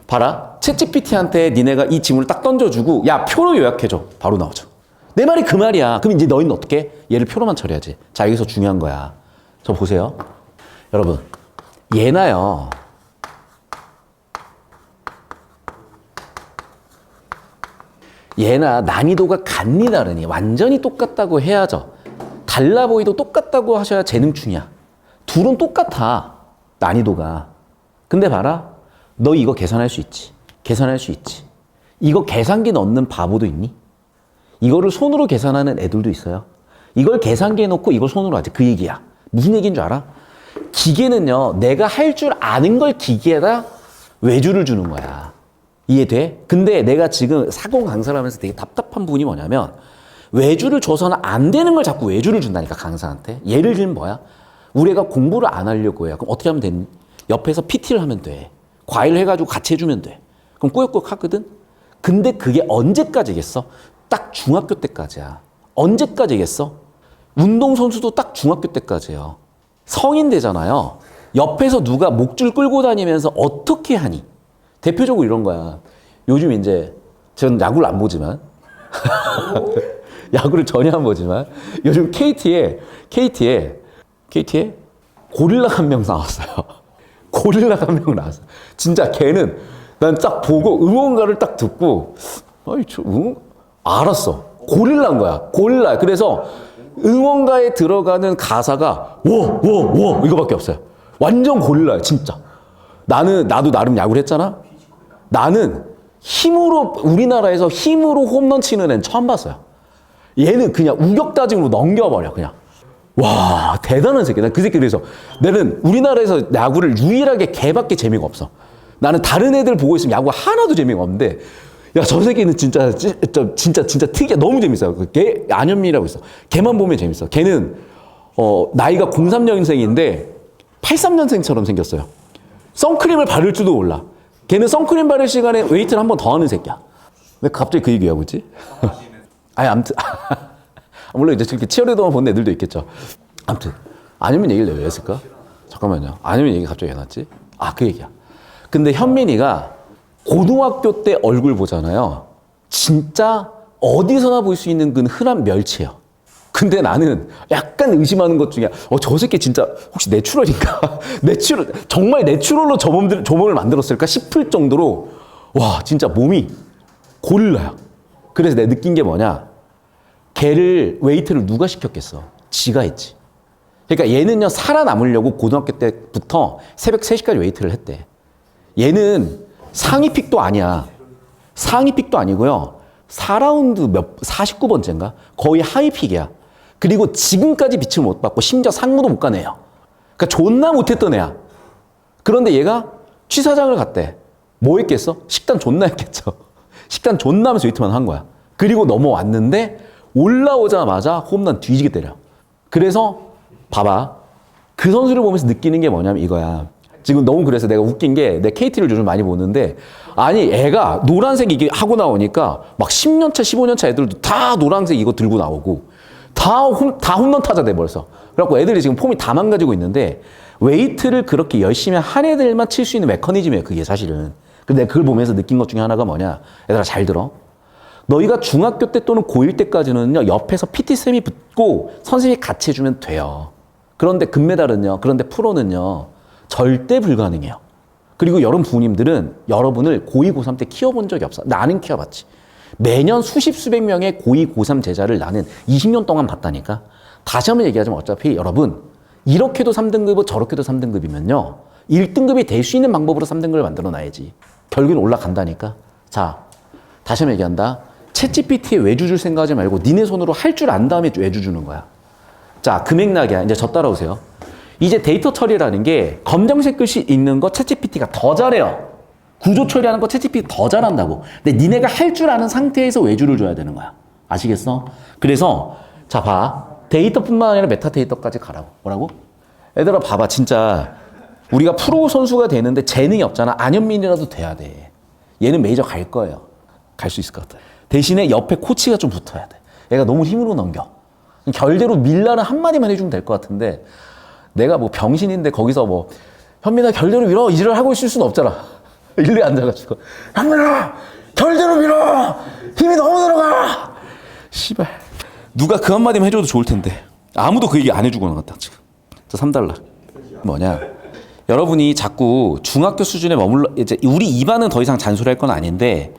봐라. 챗GPT한테 니네가 이 질문을 딱 던져주고 야, 표로 요약해줘. 바로 나오죠. 내 말이 그 말이야. 그럼 이제 너희는 어떻게 해? 얘를 표로만 처리하지. 자, 여기서 중요한 거야. 저 보세요. 여러분, 얘나요. 얘나 난이도가 같니 다르니 완전히 똑같다고 해야죠. 달라 보이도 똑같다고 하셔야 재능충이야. 둘은 똑같아. 난이도가. 근데 봐라. 너 이거 계산할 수 있지. 계산할 수 있지. 이거 계산기 넣는 바보도 있니? 이거를 손으로 계산하는 애들도 있어요. 이걸 계산기에 넣고 이걸 손으로 하지. 그 얘기야. 무슨 얘기인 줄 알아? 기계는요. 내가 할 줄 아는 걸 기계에다 외주를 주는 거야. 이해돼? 근데 내가 지금 사고 강사를 하면서 되게 답답한 부분이 뭐냐면 외주를 줘서는 안 되는 걸 자꾸 외주를 준다니까, 강사한테. 예를 들면 뭐야? 우리 애가 공부를 안 하려고 해요. 그럼 어떻게 하면 되니? 옆에서 PT를 하면 돼. 과일 해가지고 같이 해주면 돼. 그럼 꾸역꾸역 하거든? 근데 그게 언제까지겠어? 딱 중학교 때까지야. 언제까지겠어? 운동선수도 딱 중학교 때까지예요. 성인 되잖아요. 옆에서 누가 목줄 끌고 다니면서 어떻게 하니? 대표적으로 이런 거야. 요즘 이제, 전 야구를 안 보지만, 야구를 전혀 안 보지만, 요즘 KT에 고릴라 한 명 나왔어요. 고릴라 한 명 나왔어. 진짜 걔는 난 딱 보고 응원가를 딱 듣고, 아이, 알았어. 고릴라인 거야. 고릴라. 그래서 응원가에 들어가는 가사가 워 이거밖에 없어요. 완전 고릴라야, 진짜. 나도 나름 야구를 했잖아. 나는 우리나라에서 힘으로 홈런 치는 애는 처음 봤어요. 얘는 그냥 우격다짐으로 넘겨버려, 그냥. 와, 대단한 새끼. 난 그 새끼 그래서 나는 우리나라에서 야구를 유일하게 걔밖에 재미가 없어. 나는 다른 애들 보고 있으면 야구가 하나도 재미가 없는데, 야, 저 새끼는 진짜 특이해. 너무 재밌어요. 걔 안현민이라고 있어. 걔만 보면 재밌어. 걔는 나이가 03년생인데 83년생처럼 생겼어요. 선크림을 바를 줄도 몰라. 걔는 선크림 바를 시간에 웨이트를 한 번 더 하는 새끼야. 왜 갑자기 그 얘기하고 있지? 아니, 아무튼. 물론 이제 저렇게 치어리더만 보는 애들도 있겠죠. 아무튼. 안현민 얘기를 내가 왜 했을까? 잠깐만요. 안현민 얘기 갑자기 왜 났지? 아, 그 얘기야. 근데 현민이가 고등학교 때 얼굴 보잖아요. 진짜 어디서나 볼 수 있는 그 흔한 멸치예요. 근데 나는 약간 의심하는 것 중에 저 새끼 진짜 혹시 내추럴인가? 정말 내추럴로 저 몸을 만들었을까 싶을 정도로 와, 진짜 몸이 고릴라야. 그래서 내가 느낀 게 뭐냐? 걔를 웨이트를 누가 시켰겠어? 지가 했지. 그러니까 얘는요, 살아남으려고 고등학교 때부터 새벽 3시까지 웨이트를 했대. 얘는 상위 픽도 아니야. 상위 픽도 아니고요. 4라운드 49번째인가? 거의 하위 픽이야. 그리고 지금까지 빛을 못 받고 심지어 상무도 못 간 애야. 그러니까 존나 못했던 애야. 그런데 얘가 취사장을 갔대. 뭐 했겠어? 식단 존나 했겠죠. 식단 존나 하면서 웨이트만 한 거야. 그리고 넘어왔는데 올라오자마자 홈런 뒤지게 때려. 그래서 봐봐. 그 선수를 보면서 느끼는 게 뭐냐면 이거야. 지금 너무 그래서 내가 웃긴 게 내 KT를 요즘 많이 보는데 아니 애가 노란색 이게 하고 나오니까 막 10년차 15년차 애들도 다 노란색 이거 들고 나오고 다 홈런 타자 돼버렸어. 그래갖고 애들이 지금 폼이 다 망가지고 있는데 웨이트를 그렇게 열심히 한 애들만 칠 수 있는 메커니즘이에요, 그게 사실은. 근데 내가 그걸 보면서 느낀 것 중에 하나가 뭐냐. 얘들아 잘 들어. 너희가 중학교 때 또는 고1 때까지는요, 옆에서 PT쌤이 붙고 선생님이 같이 해주면 돼요. 그런데 금메달은요, 그런데 프로는요, 절대 불가능해요. 그리고 여러분 부모님들은 여러분을 고2, 고3 때 키워본 적이 없어. 나는 키워봤지. 매년 수십 수백 명의 고2, 고3 제자를 나는 20년 동안 봤다니까. 다시 한번 얘기하자면 어차피 여러분 이렇게도 3등급이고 저렇게도 3등급이면요. 1등급이 될 수 있는 방법으로 3등급을 만들어놔야지. 결국엔 올라간다니까. 자, 다시 한번 얘기한다. 챗GPT에 외주 줄 생각하지 말고 니네 손으로 할 줄 안 다음에 외주 주는 거야. 자, 그 맥락이야. 이제 저 따라오세요. 이제 데이터 처리라는 게 검정색 글씨 읽는 거 챗GPT가 더 잘해요. 구조 처리하는 거 챗GPT 더 잘한다고. 근데 니네가 할 줄 아는 상태에서 외주를 줘야 되는 거야. 아시겠어? 그래서 자, 봐. 데이터뿐만 아니라 메타데이터까지 가라고. 뭐라고? 얘들아 봐봐. 진짜 우리가 프로 선수가 되는데 재능이 없잖아. 안현민이라도 돼야 돼. 얘는 메이저 갈 거예요. 갈 수 있을 것 같아. 대신에 옆에 코치가 좀 붙어야 돼. 얘가 너무 힘으로 넘겨. 결대로 밀라는 한마디만 해주면 될 것 같은데 내가 뭐 병신인데 거기서 뭐 현민아 결대로 밀어 이지를 하고 있을 수는 없잖아. 일루에 앉아가지고 현민아 결대로 밀어 힘이 너무 들어가. 씨발 누가 그 한마디만 해줘도 좋을 텐데 아무도 그 얘기 안 해주고 나갔다 지금. 저 3달러 뭐냐. 여러분이 자꾸 중학교 수준에 머물러 이제 우리 입안은 더 이상 잔소리할 건 아닌데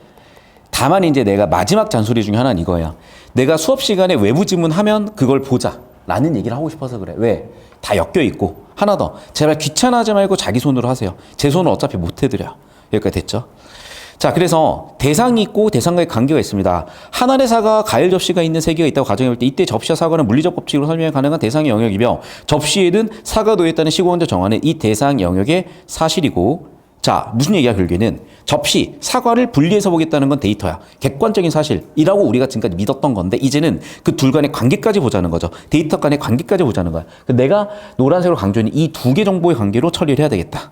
다만 이제 내가 마지막 잔소리 중에 하나는 이거야. 내가 수업 시간에 외부 지문하면 그걸 보자 라는 얘기를 하고 싶어서 그래. 왜? 다 엮여 있고. 하나 더. 제발 귀찮아하지 말고 자기 손으로 하세요. 제 손은 어차피 못 해드려. 여기까지 됐죠? 자, 그래서 대상이 있고 대상과의 관계가 있습니다. 하나의 사과와 가열 접시가 있는 세 개가 있다고 가정해볼 때 이때 접시와 사과는 물리적 법칙으로 설명이 가능한 대상의 영역이며 접시에는 사과 놓여 있다는 시고원자 정화는 이 대상 영역의 사실이고 자, 무슨 얘기야 결국에는 접시, 사과를 분리해서 보겠다는 건 데이터야. 객관적인 사실이라고 우리가 지금까지 믿었던 건데 이제는 그 둘 간의 관계까지 보자는 거죠. 데이터 간의 관계까지 보자는 거야. 내가 노란색으로 강조하는 이 두 개 정보의 관계로 처리를 해야 되겠다.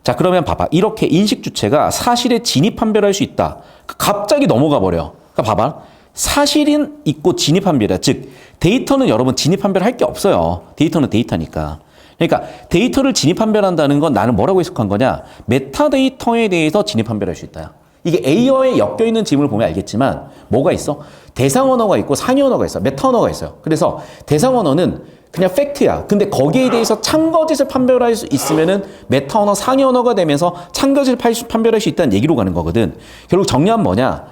자, 그러면 봐봐. 이렇게 인식 주체가 사실에 진입 판별할 수 있다. 갑자기 넘어가 버려. 그러니까 봐봐. 사실은 있고 진입 판별이야. 즉 데이터는 여러분 진입 판별할 게 없어요. 데이터는 데이터니까. 그러니까 데이터를 진입 판별한다는 건 나는 뭐라고 해석한 거냐? 메타데이터에 대해서 진입 판별할 수 있다. 이게 A어에 엮여 있는 지문을 보면 알겠지만 뭐가 있어? 대상 언어가 있고 상위 언어가 있어. 메타 언어가 있어요. 그래서 대상 언어는 그냥 팩트야. 근데 거기에 대해서 참거짓을 판별할 수 있으면은 메타 언어, 상위 언어가 되면서 참거짓을 판별할 수 있다는 얘기로 가는 거거든. 결국 정리하면 뭐냐?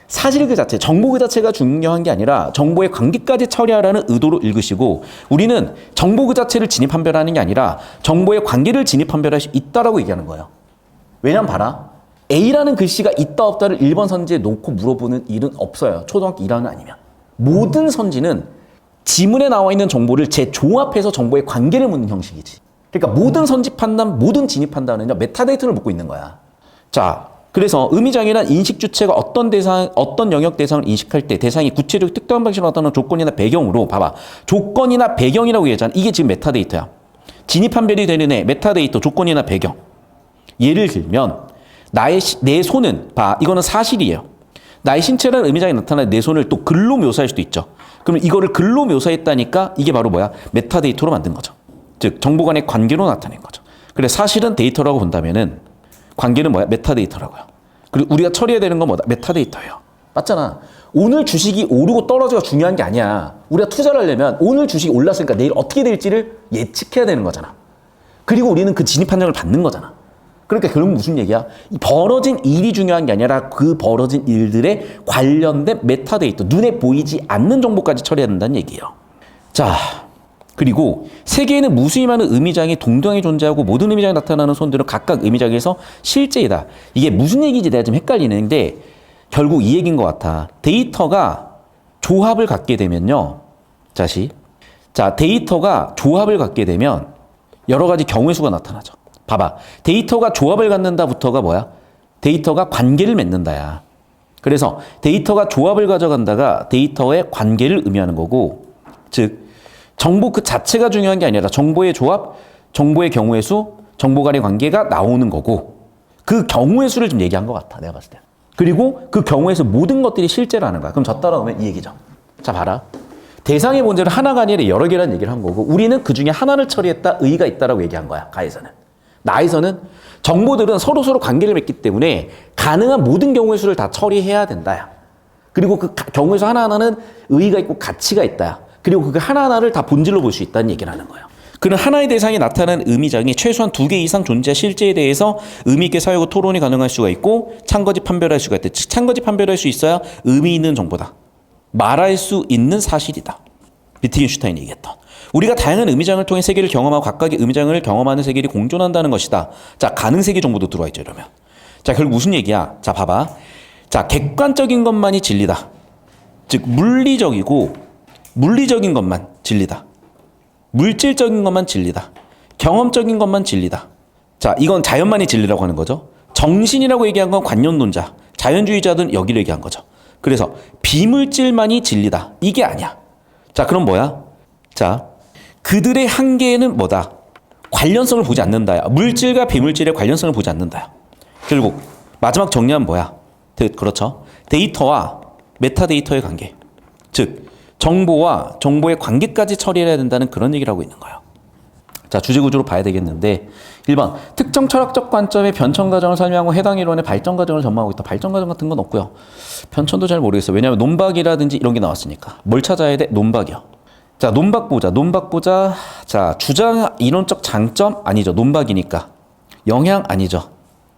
사실 그 자체, 정보 그 자체가 중요한 게 아니라 정보의 관계까지 처리하라는 의도로 읽으시고 우리는 정보 그 자체를 진입 판별하는 게 아니라 정보의 관계를 진입 판별할 수 있다라고 얘기하는 거예요. 왜냐면 봐라. A라는 글씨가 있다 없다를 1번 선지에 놓고 물어보는 일은 없어요. 초등학교 1학년 아니면. 모든 선지는 지문에 나와 있는 정보를 재조합해서 정보의 관계를 묻는 형식이지. 그러니까 모든 선지 판단, 모든 진입 판단은요. 메타데이터를 묻고 있는 거야. 자, 그래서 의미장애란 인식 주체가 어떤 대상, 어떤 영역 대상을 인식할 때 대상이 구체적 특정한 방식으로 나타나는 조건이나 배경으로 봐봐. 조건이나 배경이라고 얘기하잖아. 이게 지금 메타데이터야. 진입 판별이 되는 애, 메타데이터, 조건이나 배경. 예를 들면 내 손은 봐. 이거는 사실이에요. 나의 신체라는 의미장애 나타나는 내 손을 또 글로 묘사할 수도 있죠. 그러면 이거를 글로 묘사했다니까 이게 바로 뭐야? 메타데이터로 만든 거죠. 즉 정보 간의 관계로 나타낸 거죠. 그래 사실은 데이터라고 본다면은 관계는 뭐야? 메타데이터라고요. 그리고 우리가 처리해야 되는 건 뭐다? 메타데이터예요. 맞잖아. 오늘 주식이 오르고 떨어져가 중요한 게 아니야. 우리가 투자를 하려면 오늘 주식이 올랐으니까 내일 어떻게 될지를 예측해야 되는 거잖아. 그리고 우리는 그 진입 판정을 받는 거잖아. 그러니까 결국 무슨 얘기야? 벌어진 일이 중요한 게 아니라 그 벌어진 일들에 관련된 메타데이터, 눈에 보이지 않는 정보까지 처리해야 된다는 얘기예요. 자, 그리고 세계에는 무수히 많은 의미장이 동등하게 존재하고 모든 의미장에 나타나는 손들은 각각 의미장에서 실제이다. 이게 무슨 얘기인지 내가 좀 헷갈리는데 결국 이 얘기인 것 같아. 데이터가 조합을 갖게 되면요. 자, 데이터가 조합을 갖게 되면 여러 가지 경우의 수가 나타나죠. 봐봐. 데이터가 조합을 갖는다부터가 뭐야? 데이터가 관계를 맺는다야. 그래서 데이터가 조합을 가져간다가 데이터의 관계를 의미하는 거고 즉 정보 그 자체가 중요한 게 아니라 정보의 조합, 정보의 경우의 수, 정보 간의 관계가 나오는 거고 그 경우의 수를 좀 얘기한 것 같아. 내가 봤을 때. 그리고 그 경우에서 모든 것들이 실제라는 거야. 그럼 저 따라오면 이 얘기죠. 자 봐라. 대상의 본질은 하나가 아니라 여러 개라는 얘기를 한 거고 우리는 그중에 하나를 처리했다 의의가 있다라고 얘기한 거야. 가에서는. 나에서는 정보들은 서로 관계를 맺기 때문에 가능한 모든 경우의 수를 다 처리해야 된다야. 그리고 그 경우의 수 하나하나는 의의가 있고 가치가 있다야. 그리고 그 하나하나를 다 본질로 볼 수 있다는 얘기를 하는 거예요. 그는 하나의 대상에 나타나는 의미장이 최소한 2개 이상 존재 실제에 대해서 의미 있게 사유하고 토론이 가능할 수가 있고 참거짓 판별할 수가 있다. 즉 참거짓 판별할 수 있어야 의미 있는 정보다. 말할 수 있는 사실이다. 비트겐슈타인이 얘기했던. 우리가 다양한 의미장을 통해 세계를 경험하고 각각의 의미장을 경험하는 세계를 공존한다는 것이다. 자, 가능세계 정보도 들어와 있죠, 이러면. 자, 결국 무슨 얘기야? 자, 봐봐. 자, 객관적인 것만이 진리다. 즉, 물리적인 것만 진리다. 물질적인 것만 진리다. 경험적인 것만 진리다. 자, 이건 자연만이 진리라고 하는 거죠. 정신이라고 얘기한 건 관념론자, 자연주의자들은 여기를 얘기한 거죠. 그래서 비물질만이 진리다. 이게 아니야. 자, 그럼 뭐야? 자, 그들의 한계는 뭐다? 관련성을 보지 않는다야. 물질과 비물질의 관련성을 보지 않는다야. 결국 마지막 정리하면 뭐야? 그렇죠. 데이터와 메타데이터의 관계. 즉 정보와 정보의 관계까지 처리해야 된다는 그런 얘기를 하고 있는 거예요. 자, 주제구조로 봐야 되겠는데 1번 특정 철학적 관점의 변천 과정을 설명하고 해당 이론의 발전 과정을 전망하고 있다. 발전 과정 같은 건 없고요. 변천도 잘 모르겠어요. 왜냐하면 논박이라든지 이런 게 나왔으니까. 뭘 찾아야 돼? 논박이요. 자, 논박 보자. 자, 주장 이론적 장점 아니죠. 논박이니까. 영향 아니죠.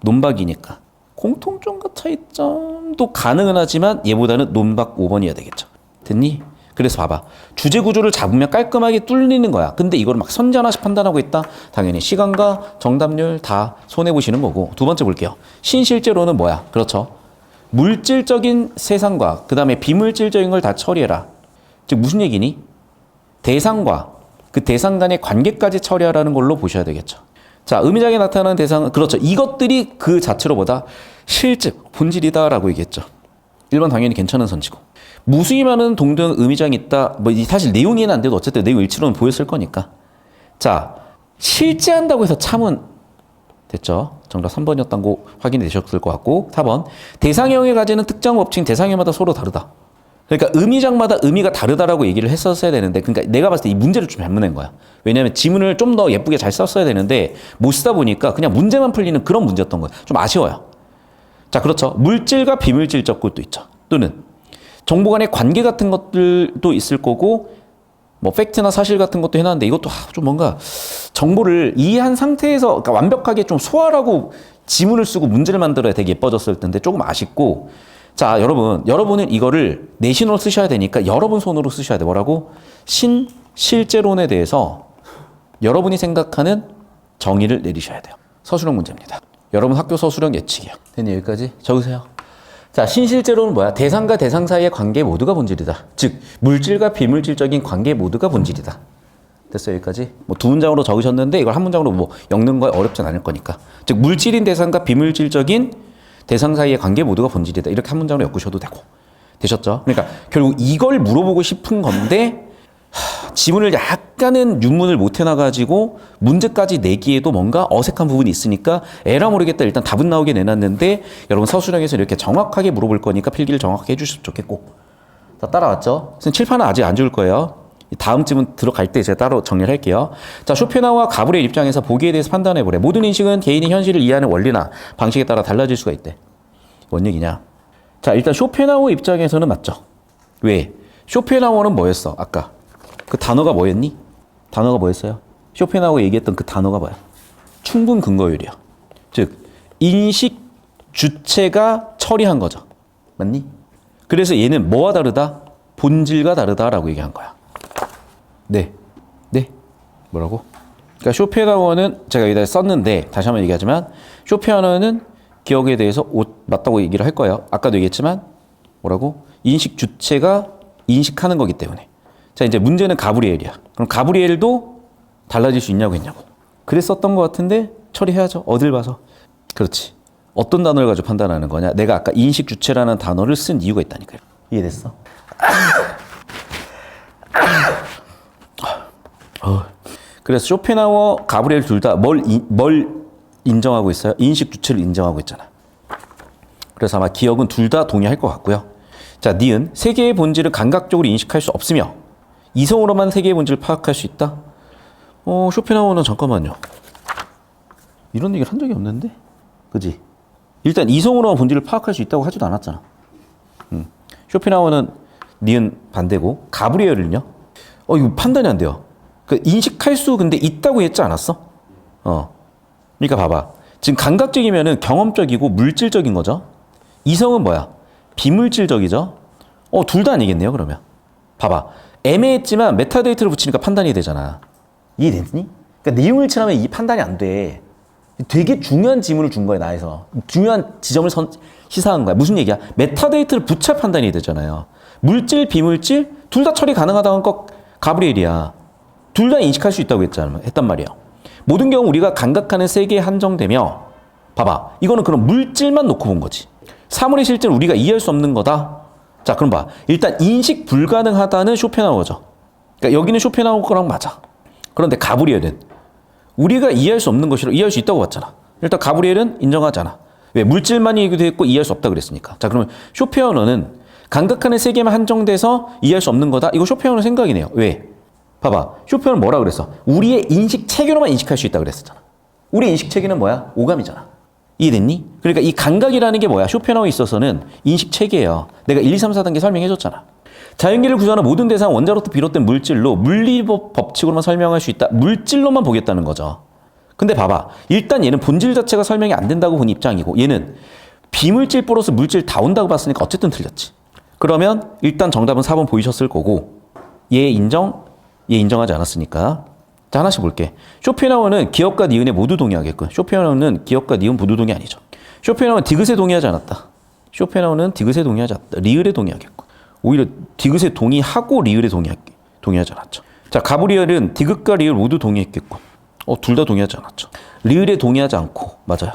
논박이니까. 공통점과 차이점도 가능은 하지만 얘보다는 논박 5번이어야 되겠죠. 됐니? 그래서 봐봐. 주제 구조를 잡으면 깔끔하게 뚫리는 거야. 근데 이걸 막 선지 하나씩 판단하고 있다? 당연히 시간과 정답률 다 손해보시는 거고. 두 번째 볼게요. 신실제로는 뭐야? 그렇죠. 물질적인 세상과 그 다음에 비물질적인 걸 다 처리해라. 즉 무슨 얘기니? 대상과 그 대상 간의 관계까지 처리하라는 걸로 보셔야 되겠죠. 자, 의미장에 나타나는 대상은 그렇죠. 이것들이 그 자체로 보다 실즉 본질이다라고 얘기했죠. 1번 당연히 괜찮은 선지고. 무수히 많은 동등 의미장이 있다. 뭐 사실 내용이는 안 돼도 어쨌든 내용 일치로는 보였을 거니까. 자, 실제한다고 해서 참은 됐죠. 정답 3번이었던 거 확인이 되셨을 것 같고 4번 대상형이 가지는 특정 법칙 대상형마다 서로 다르다. 그러니까 의미장마다 의미가 다르다라고 얘기를 했었어야 되는데 그러니까 내가 봤을 때 이 문제를 좀 잘못 낸 거야. 왜냐하면 지문을 좀 더 예쁘게 잘 썼어야 되는데 못 쓰다 보니까 그냥 문제만 풀리는 그런 문제였던 거예요. 좀 아쉬워요. 자, 그렇죠. 물질과 비물질적 것도 있죠. 또는 정보 간의 관계 같은 것들도 있을 거고 뭐 팩트나 사실 같은 것도 해놨는데 이것도 좀 뭔가 정보를 이해한 상태에서 그러니까 완벽하게 좀 소화하고 지문을 쓰고 문제를 만들어야 되게 예뻐졌을 텐데 조금 아쉽고 자, 여러분은 이거를 내신으로 쓰셔야 되니까 여러분 손으로 쓰셔야 돼. 뭐라고? 실제론에 대해서 여러분이 생각하는 정의를 내리셔야 돼요. 서술형 문제입니다. 여러분 학교 서술형 예측이요. 됐니? 여기까지? 적으세요. 자, 신실제론은 뭐야? 대상과 대상 사이의 관계 모두가 본질이다. 즉, 물질과 비물질적인 관계 모두가 본질이다. 됐어요? 여기까지? 뭐 두 문장으로 적으셨는데 이걸 한 문장으로 뭐 엮는 거 어렵진 않을 거니까. 즉, 물질인 대상과 비물질적인 대상 사이의 관계 모두가 본질이다. 이렇게 한 문장으로 엮으셔도 되고. 되셨죠? 그러니까 결국 이걸 물어보고 싶은 건데 지문을 약간은 윤문을 못 해놔가지고 문제까지 내기에도 뭔가 어색한 부분이 있으니까 에라 모르겠다 일단 답은 나오게 내놨는데 여러분 서술형에서 이렇게 정확하게 물어볼 거니까 필기를 정확하게 해주시면 좋겠고. 자, 따라왔죠? 선생님 칠판은 아직 안 줄 거예요. 다음 질문 들어갈 때 제가 따로 정리를 할게요. 자, 쇼펜하우와 가브리엘 입장에서 보기에 대해서 판단해보래. 모든 인식은 개인이 현실을 이해하는 원리나 방식에 따라 달라질 수가 있대. 뭔 얘기냐? 자, 일단 쇼펜하우 입장에서는 맞죠. 왜? 쇼펜하우는 뭐였어? 아까 그 단어가 뭐였니? 단어가 뭐였어요? 쇼펜하우가 얘기했던 그 단어가 뭐야? 충분 근거율이야. 즉 인식 주체가 처리한 거죠. 맞니? 그래서 얘는 뭐와 다르다? 본질과 다르다라고 얘기한 거야. 네. 네. 뭐라고? 그러니까 쇼펜하우어는 제가 여기다 썼는데 다시 한번 얘기하지만 쇼펜하우어는 기억에 대해서 맞다고 얘기를 할 거예요. 아까도 얘기했지만 뭐라고? 인식 주체가 인식하는 거기 때문에. 자, 이제 문제는 가브리엘이야. 그럼 가브리엘도 달라질 수 있냐고 했냐고. 그랬었던 것 같은데 처리해야죠. 어딜 봐서. 그렇지. 어떤 단어를 가지고 판단하는 거냐. 내가 아까 인식 주체라는 단어를 쓴 이유가 있다니까요. 이해됐어? 그래서 쇼펜하우어, 가브리엘 둘 다 뭘 인정하고 있어요? 인식 주체를 인정하고 있잖아. 그래서 아마 기억은 둘 다 동의할 것 같고요. 자, 니은 세계의 본질을 감각적으로 인식할 수 없으며 이성으로만 세계의 본질을 파악할 수 있다? 쇼펜하우어는 잠깐만요. 이런 얘기를 한 적이 없는데? 그지? 일단 이성으로만 본질을 파악할 수 있다고 하지도 않았잖아. 쇼펜하우어는 니은 반대고 가브리엘은요? 이거 판단이 안 돼요. 그 인식할 수 근데 있다고 했지 않았어? 그러니까 봐봐. 지금 감각적이면은 경험적이고 물질적인 거죠. 이성은 뭐야? 비물질적이죠. 둘 다 아니겠네요, 그러면. 봐봐. 애매했지만 메타데이터를 붙이니까 판단이 되잖아. 이해됐니? 그러니까 내용을 칠하면 이 판단이 안 돼. 되게 중요한 지문을 준 거야, 나에서. 중요한 지점을 시사한 거야. 무슨 얘기야? 메타데이터를 붙여 판단이 되잖아요. 물질, 비물질 둘 다 처리 가능하다는 거 가브리엘이야. 둘 다 인식할 수 있다고 했단 말이야. 모든 경우 우리가 감각하는 세계에 한정되며 봐봐. 이거는 그럼 물질만 놓고 본 거지. 사물의 실제를 우리가 이해할 수 없는 거다. 자, 그럼 봐. 일단 인식 불가능하다는 쇼펜하우어죠. 그러니까 여기는 쇼펜하우어 거랑 맞아. 그런데 가브리엘은 우리가 이해할 수 없는 것이라 이해할 수 있다고 봤잖아. 일단 가브리엘은 인정하잖아. 왜? 물질만 얘기됐고 이해할 수 없다 그랬으니까. 자, 그러면 쇼펜하우어는 감각하는 세계만 한정돼서 이해할 수 없는 거다. 이거 쇼펜하우어 생각이네요. 왜? 봐봐. 쇼펜하우어는 뭐라 그랬어? 우리의 인식 체계로만 인식할 수 있다 그랬었잖아. 우리 인식 체계는 뭐야? 오감이잖아. 이해됐니? 그러니까 이 감각이라는 게 뭐야? 쇼펜하우어에 있어서는 인식 체계예요. 내가 1, 2, 3, 4단계 설명해줬잖아. 자연계를 구성하는 모든 대상 원자로부터 비롯된 물질로 물리법 법칙으로만 설명할 수 있다. 물질로만 보겠다는 거죠. 근데 봐봐. 일단 얘는 본질 자체가 설명이 안 된다고 본 입장이고 얘는 비물질 플러스 물질 다 온다고 봤으니까 어쨌든 틀렸지. 그러면 일단 정답은 4번 보이셨을 거고 얘 인정하지 않았으니까. 자, 하나씩 볼게. 쇼펜하우어는 기억과 니은에 모두 동의하겠군. 쇼펜하우어는 기억과 니은 모두 동의 아니죠. 쇼펜하우어는 디귿에 동의하지 않았다. 쇼펜하우어는 디귿에 동의하지 않았다. 리을에 동의하겠군. 오히려 디귿에 동의하고 리을에 동의하지 않았죠. 자, 가브리엘은 디귿과 리을 모두 동의했겠군. 둘 다 동의하지 않았죠. 리을에 동의하지 않고 맞아요.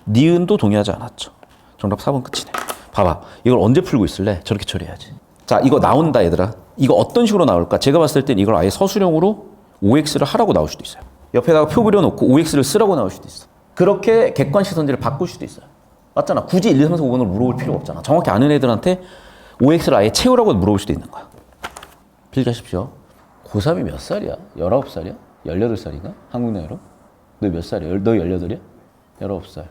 니은도 동의하지 않았죠. 정답 4번 끝이네. 봐봐. 이걸 언제 풀고 있을래? 저렇게 처리해야지. 자, 이거 나온다 얘들아. 이거 어떤 식으로 나올까? 제가 봤을 땐 이걸 아예 서술형으로 OX를 하라고 나올 수도 있어요. 옆에다가 표 그려놓고 OX를 쓰라고 나올 수도 있어. 그렇게 객관시선지를 바꿀 수도 있어요. 맞잖아. 굳이 1, 2, 3, 4, 5번을 물어볼 필요가 없잖아. 정확히 아는 애들한테 OX를 아예 채우라고 물어볼 수도 있는 거야. 필기하십시오. 고3이 몇 살이야? 19살이야? 18살인가? 한국 나이로? 너 몇 살이야? 너 18이야? 19살.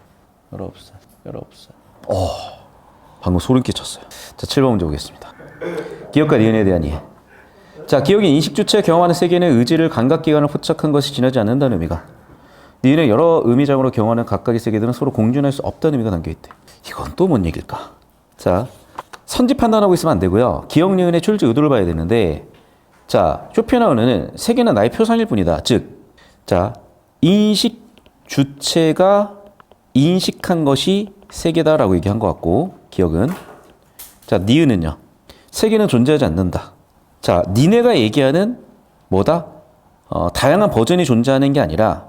19살. 방금 소름 끼쳤어요. 자, 7번 문제 보겠습니다. 기억과 니은에 대한 이해. 자, 기억이 인식 주체 경험하는 세계는 의지를 감각기관을 포착한 것이 지나지 않는다는 의미가. 니은의 여러 의미장으로 경험하는 각각의 세계들은 서로 공존할 수 없다는 의미가 담겨있대. 이건 또 뭔 얘기일까? 자, 선지 판단하고 있으면 안 되고요. 기억 니은의 출제 의도를 봐야 되는데, 자, 쇼펜하우어는 세계는 나의 표상일 뿐이다. 즉, 자, 인식 주체가 인식한 것이 세계다라고 얘기한 것 같고, 기억은. 자, 니은은요. 세계는 존재하지 않는다. 자, 니네가 얘기하는 뭐다? 다양한 버전이 존재하는 게 아니라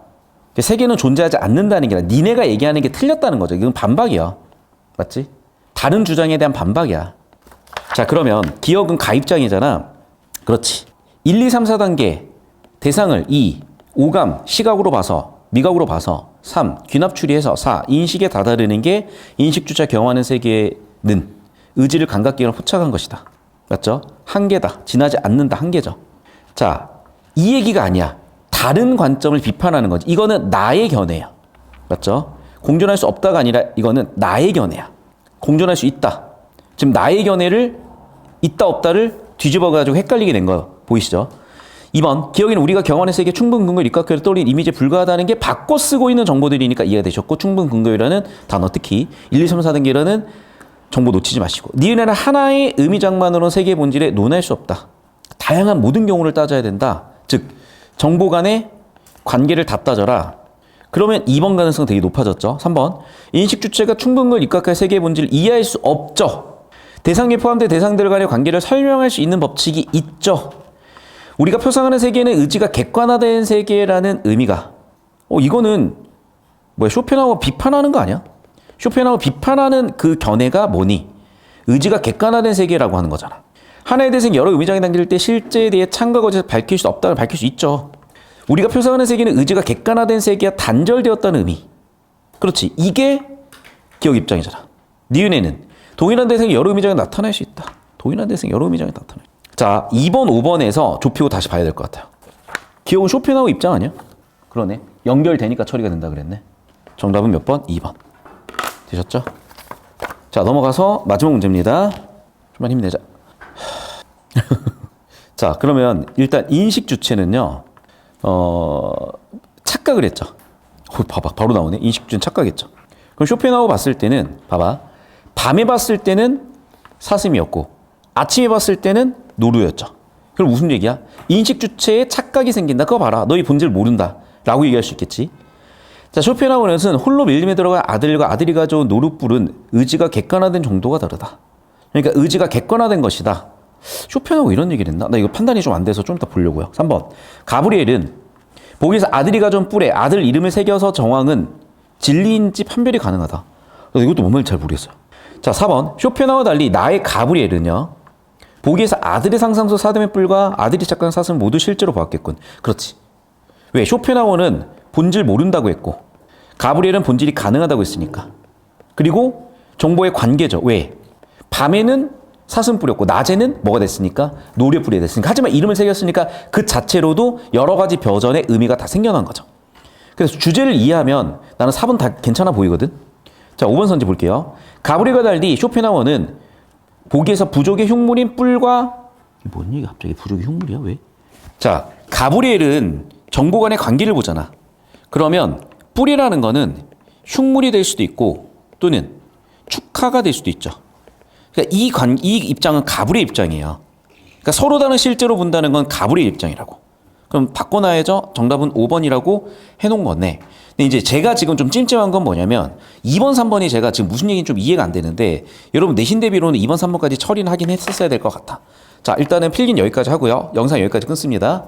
세계는 존재하지 않는다는 게 아니라 니네가 얘기하는 게 틀렸다는 거죠. 이건 반박이야. 맞지? 다른 주장에 대한 반박이야. 자, 그러면 기억은 가입장이잖아. 그렇지. 1, 2, 3, 4단계 대상을 2, 오감, 시각으로 봐서 미각으로 봐서 3, 귀납 추리해서 4, 인식에 다다르는 게 인식주체 경험하는 세계는 의지를 감각기관으로 포착한 것이다. 맞죠? 한계다. 지나지 않는다. 한계죠. 자, 이 얘기가 아니야. 다른 관점을 비판하는 거지. 이거는 나의 견해야. 맞죠? 공존할 수 없다가 아니라 이거는 나의 견해야. 공존할 수 있다. 지금 나의 견해를 있다 없다를 뒤집어가지고 헷갈리게 된 거 보이시죠? 2번, 기억에는 우리가 경험하는 세계 충분 근거를 입각해서 떠올린 이미지에 불과하다는 게 바꿔 쓰고 있는 정보들이니까 이해가 되셨고, 충분 근거이라는 단어, 특히 1, 2, 3, 4단계라는 정보 놓치지 마시고, 니은에는 하나의 의미장만으로는 세계의 본질에 논할 수 없다. 다양한 모든 경우를 따져야 된다. 즉, 정보 간의 관계를 다 따져라. 그러면 2번 가능성 되게 높아졌죠. 3번, 인식 주체가 충분 근거를 입각해 세계의 본질을 이해할 수 없죠. 대상에 포함된 대상들 간의 관계를 설명할 수 있는 법칙이 있죠. 우리가 표상하는 세계는 의지가 객관화된 세계라는 의미가. 이거는 뭐야? 쇼펜하우어 비판하는 거 아니야? 쇼펜하우어 비판하는 그 견해가 뭐니? 의지가 객관화된 세계라고 하는 거잖아. 하나의 대상이 여러 의미장에 담길 때 실제에 대해 참과 거짓을 밝힐 수 없다고 밝힐 수 있죠. 우리가 표상하는 세계는 의지가 객관화된 세계와 단절되었다는 의미. 그렇지. 이게 기억 입장이잖아. 니은에는 동일한 대상이 여러 의미장에 나타날 수 있다. 동일한 대상이 여러 의미장에 나타날 수 있다. 자, 2번, 5번에서 좁히고 다시 봐야 될 것 같아요. 기억은 쇼펜하우어 입장 아니야? 그러네. 연결되니까 처리가 된다 그랬네. 정답은 몇 번? 2번. 되셨죠? 자, 넘어가서 마지막 문제입니다. 좀만 힘내자. 자, 그러면 일단 인식 주체는요, 착각을 했죠. 봐봐, 바로 나오네. 인식 주체는 착각했죠. 그럼 쇼펜하우어 봤을 때는, 봐봐. 밤에 봤을 때는 사슴이었고, 아침에 봤을 때는 노루였죠. 그럼 무슨 얘기야? 인식 주체에 착각이 생긴다. 그거 봐라. 너희 본질을 모른다. 라고 얘기할 수 있겠지. 자, 쇼펜하우어는 홀로 밀림에 들어간 아들과 아들이 가져온 노룻불은 의지가 객관화된 정도가 다르다. 그러니까 의지가 객관화된 것이다. 쇼펜하우어 이런 얘기를 했나? 나 이거 판단이 좀 안 돼서 좀 이따 보려고요. 3번. 가브리엘은 보기에서 아들이 가져온 뿔에 아들 이름을 새겨서 정황은 진리인지 판별이 가능하다. 이것도 뭔 말인지 잘 모르겠어요. 자, 4번. 쇼펜하우어와 달리 나의 가브리엘은요, 보기에서 아들의 상상 속 사슴의 뿔과 아들이 착각한 사슴을 모두 실제로 보았겠군. 그렇지. 왜? 쇼펜하우어는 본질 모른다고 했고, 가브리엘은 본질이 가능하다고 했으니까. 그리고 정보의 관계죠. 왜? 밤에는 사슴뿔이었고 낮에는 뭐가 됐으니까? 노루뿔이 됐으니까. 하지만 이름을 새겼으니까 그 자체로도 여러 가지 버전의 의미가 다 생겨난 거죠. 그래서 주제를 이해하면 나는 4번 다 괜찮아 보이거든. 자, 5번 선지 볼게요. 가브리엘과 달리 쇼펜하우어는 보기에서 부족의 흉물인 뿔과, 뭔 얘기 갑자기 부족의 흉물이야? 왜? 자, 가브리엘은 정보 간의 관계를 보잖아. 그러면 뿔이라는 거는 흉물이 될 수도 있고 또는 축하가 될 수도 있죠. 그러니까 이 입장은 가브리엘 입장이에요. 그러니까 서로 다른 실제로 본다는 건 가브리엘 입장이라고. 그럼 바꿔놔야죠. 정답은 5번이라고 해놓은 거네. 근데 이제 제가 지금 좀 찜찜한 건 뭐냐면 2번, 3번이 제가 지금 무슨 얘기인지 좀 이해가 안 되는데 여러분 내신 대비로는 2번, 3번까지 처리는 하긴 했었어야 될 것 같아. 자, 일단은 필기는 여기까지 하고요. 영상 여기까지 끊습니다.